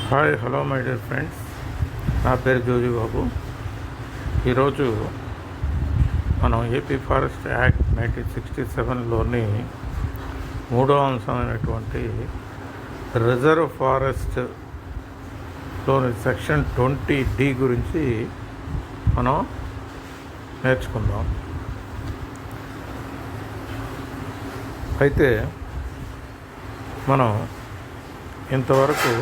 Hi hello my dear friends, నా పేరు జోజీ బాబు. ఈరోజు మనం ఏపీ ఫారెస్ట్ యాక్ట్ 1967లోని మూడో అంశమైనటువంటి రిజర్వ్ ఫారెస్ట్లోని సెక్షన్ 20D గురించి మనం నేర్చుకుందాం. అయితే మనం ఇంతవరకు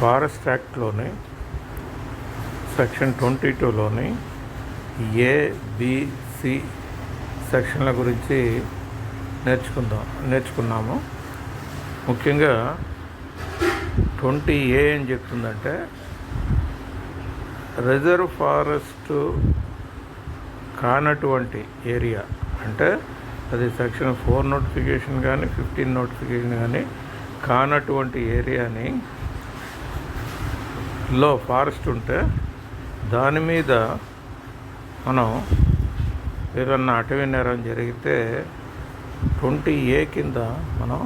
ఫారెస్ట్ యాక్ట్లోని సెక్షన్ 22లోని ABC సెక్షన్ల గురించి నేర్చుకున్నాము. ముఖ్యంగా 20A ఏం చెప్తుందంటే రిజర్వ్ ఫారెస్ట్ కానటువంటి ఏరియా, అంటే అది సెక్షన్ 4 నోటిఫికేషన్ కానీ 15 నోటిఫికేషన్ కానీ కానటువంటి ఏరియాని లో ఫారెస్ట్ ఉంటే దాని మీద మనం ఏదన్నా అటవీ నేరం జరిగితే 20A కింద మనం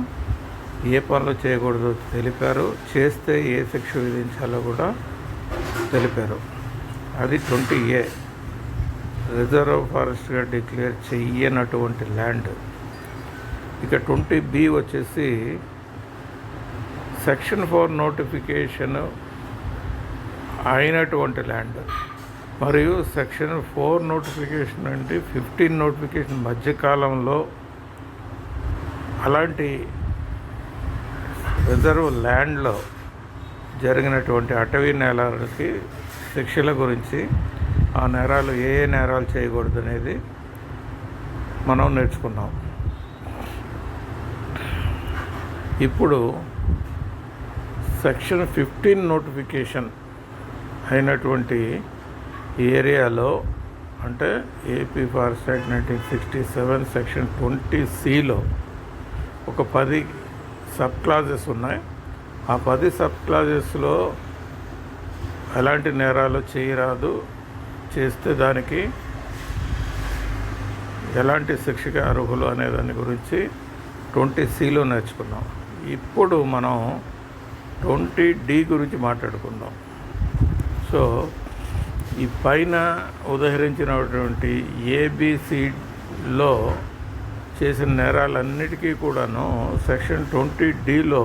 ఏ పనులు చేయకూడదో తెలిపారు. చేస్తే ఏ శిక్ష విధించాలో కూడా తెలిపారు. అది 20A, రిజర్వ్ ఫారెస్ట్గా డిక్లేర్ చెయ్యనటువంటి ల్యాండ్. ఇక 20B వచ్చేసి సెక్షన్ 4 నోటిఫికేషన్ అయినటువంటి ల్యాండ్ మరియు సెక్షన్ 4 నోటిఫికేషన్ నుండి 15 నోటిఫికేషన్ మధ్యకాలంలో అలాంటి రిజర్వ్ ల్యాండ్లో జరిగినటువంటి అటవీ నేరాలకి శిక్షల గురించి, ఆ నేరాలు ఏ నేరాలు చేయకూడదు అనేది మనం నేర్చుకున్నాం. ఇప్పుడు సెక్షన్ 15 నోటిఫికేషన్ అయినటువంటి ఏరియాలో, అంటే ఏపీ ఫారెస్ట్ యాక్ట్ 1967 సెక్షన్ 20Cలో ఒక 10 సబ్ క్లాజెస్ ఉన్నాయి. ఆ 10 సబ్ క్లాజెస్లో ఎలాంటి నేరాలు చేయరాదు, చేస్తే దానికి ఎలాంటి శిక్షకి అర్హులు అనే దాని గురించి 20Cలో నేర్చుకున్నాం. ఇప్పుడు మనం 20D గురించి మాట్లాడుకుందాం. సో ఈ పైన ఉదహరించినటువంటి ABCలో చేసిన నేరాలన్నిటికీ కూడాను సెక్షన్ 20Dలో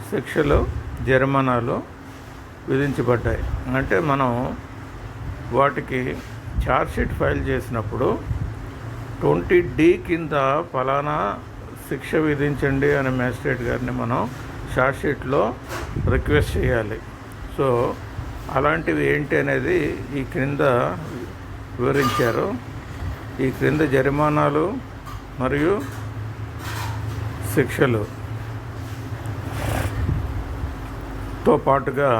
శిక్షలు, జరిమానాలు విధించబడ్డాయి. అంటే మనం వాటికి ఛార్జ్షీట్ ఫైల్ చేసినప్పుడు 20D కింద ఫలానా శిక్ష విధించండి అని మ్యాజిస్ట్రేట్ గారిని మనం ఛార్జ్షీట్లో రిక్వెస్ట్ చేయాలి. సో అలాంటివి ఏంటి అనేది ఈ క్రింద వివరించారు. ఈ క్రింద జరిమానాలు మరియు శిక్షలుతో పాటుగా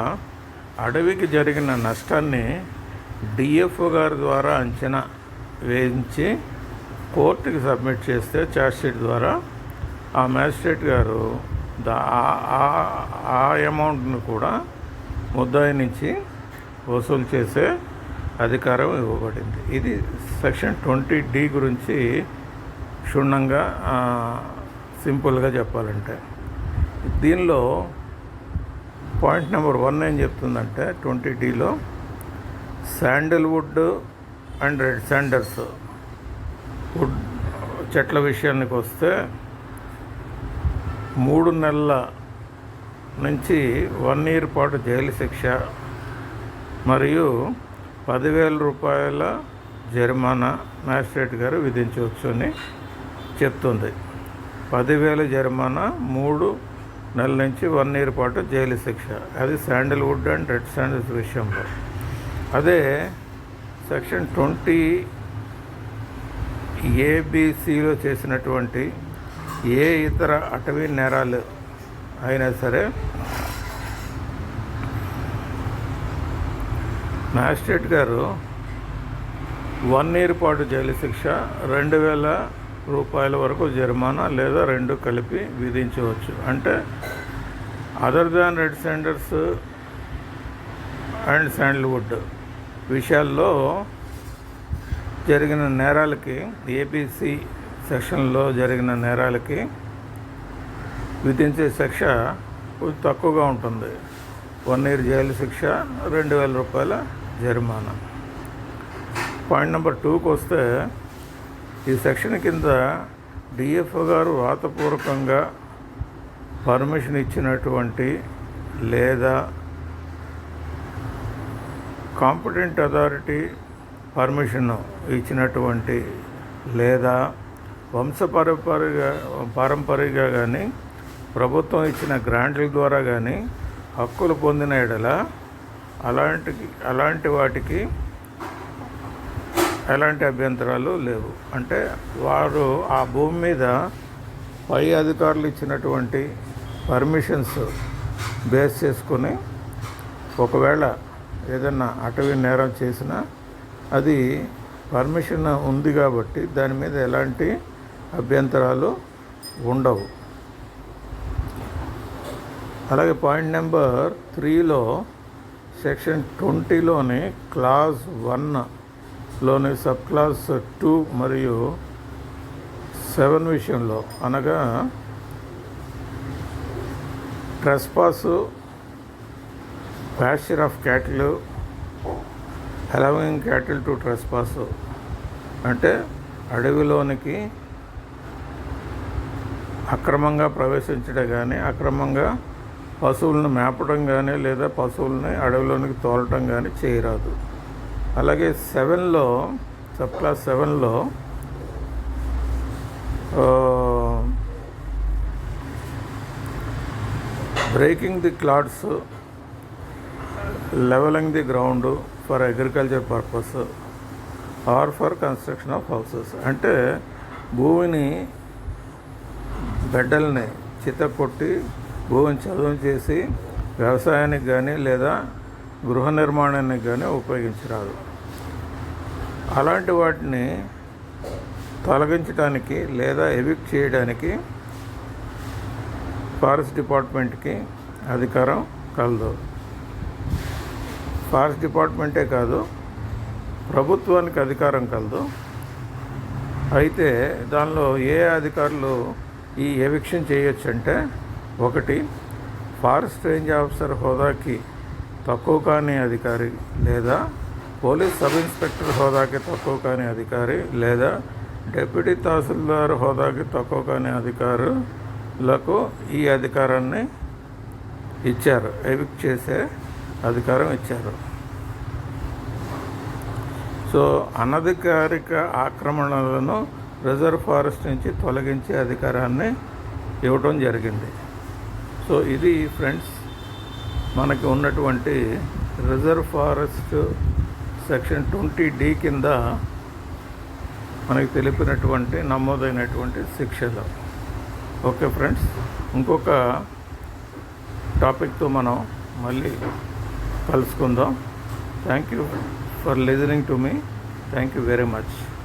అడవికి జరిగిన నష్టాన్ని డిఎఫ్ఓ గారి ద్వారా అంచనా వేయించి కోర్టుకి సబ్మిట్ చేస్తే ఛార్జ్షీట్ ద్వారా ఆ మ్యాజిస్ట్రేట్ గారు ఆ అమౌంట్ను కూడా ముద్దాయి నుంచి వసూలు చేసే అధికారం ఇవ్వబడింది. ఇది సెక్షన్ 20D గురించి క్షుణ్ణంగా సింపుల్గా చెప్పాలంటే. దీనిలో పాయింట్ నెంబర్ 1 ఏం చెప్తుందంటే 20Dలో sandalwood and red sanders wood చెట్ల విషయానికి వస్తే 3 నెలల నుంచి 1 ఇయర్ పాటు జైలు శిక్ష మరియు 10,000 రూపాయల జరిమానా మ్యాజిస్ట్రేట్ గారు విధించవచ్చు అని చెప్తుంది. 10,000 జరిమానా, 3 నెలల నుంచి 1 ఇయర్ పాటు జైలు శిక్ష. అది శాండల్వుడ్ అండ్ రెడ్ శాండల్స్ విషయంలో. అదే సెక్షన్ 20ABCలో చేసినటువంటి ఏ ఇతర అటవీ నేరాలు అయినా సరే మ్యాజిస్ట్రేట్ గారు 1 ఇయర్ పాటు జైలు శిక్ష, 2,000 రూపాయల వరకు జరిమానా లేదా 2 కలిపి విధించవచ్చు. అంటే other than red Sanders and sandalwood విషయాల్లో జరిగిన నేరాలకి, ABC సెక్షన్లో జరిగిన నేరాలకి విధించే శిక్ష కొంచెం తక్కువగా ఉంటుంది. 1 ఇయర్ జైలు శిక్ష, 2,000 రూపాయల జరిమానా. పాయింట్ నెంబర్ 2కి వస్తే, ఈ సెక్షన్ కింద డిఎఫ్ఓ గారు వ్రాతపూర్వకంగా పర్మిషన్ ఇచ్చినటువంటి లేదా కాంపిటెంట్ అథారిటీ పర్మిషన్ ఇచ్చినటువంటి లేదా పారంపరిగా కానీ ప్రభుత్వం ఇచ్చిన గ్రాంట్ల ద్వారా కానీ హక్కులు పొందిన ఎడల అలాంటి వాటికి ఎలాంటి అభ్యంతరాలు లేవు. అంటే వారు ఆ భూమి మీద పై అధికారులు ఇచ్చినటువంటి పర్మిషన్స్ బేస్ చేసుకొని ఒకవేళ ఏదన్నా అటవీ నేరం చేసినా అది పర్మిషన్ ఉంది కాబట్టి దాని మీద ఎలాంటి అభ్యంతరాలు ఉండవు. అలాగే పాయింట్ నెంబర్ 3లో సెక్షన్ 20లోని క్లాజ్ 1లోని సబ్ క్లాస్ 2 మరియు 7 విషయంలో, అనగా ట్రెస్పాసు, pasture of cattle, allowing cattle to trespass, అంటే అడవిలోనికి అక్రమంగా ప్రవేశించడం కానీ, అక్రమంగా పశువులను మేపడం కానీ లేదా పశువులని అడవిలోనికి తోలటం కానీ చేయరాదు. అలాగే 7లో సబ్ క్లాస్ 7లో breaking the clods, leveling the ground for agriculture purpose or for construction of houses, అంటే భూమిని గడ్డల్ని చితకొట్టి భూమిని చదును చేసి వ్యవసాయానికి కానీ లేదా గృహ నిర్మాణానికి కానీ ఉపయోగించరాదు. అలాంటి వాటిని తొలగించడానికి లేదా ఎవిక్ట్ చేయడానికి ఫారెస్ట్ డిపార్ట్మెంట్కి అధికారం కలదు. ఫారెస్ట్ డిపార్ట్మెంటే కాదు, ప్రభుత్వానికి అధికారం కలదు. అయితే దానిలో ఏ అధికారులు ఈ ఎవిక్షన్ చేయొచ్చు అంటే, 1 ఫారెస్ట్ రేంజ్ ఆఫీసర్ హోదాకి తక్కువ కాని అధికారి లేదా పోలీస్ సబ్ ఇన్స్పెక్టర్ హోదాకి తక్కువ కాని అధికారి లేదా డిప్యూటీ తహసీల్దార్ హోదాకి తక్కువ కాని అధికారులకు ఈ అధికారాన్ని ఇచ్చారు, ఎవిక్ట్ చేసే అధికారం ఇచ్చారు. సో అనధికారిక ఆక్రమణలను రిజర్వ్ ఫారెస్ట్ నుంచి తొలగించే అధికారాన్ని ఇవ్వటం జరిగింది. సో ఇది ఫ్రెండ్స్ మనకి ఉన్నటువంటి రిజర్వ్ ఫారెస్ట్ సెక్షన్ 20D కింద మనకి తెలిపినటువంటి నమోదైనటువంటి శిక్షలు. ఓకే ఫ్రెండ్స్, ఇంకొక టాపిక్తో మనం మళ్ళీ కలుసుకుందాం. Thank you for listening to me. Thank you very much.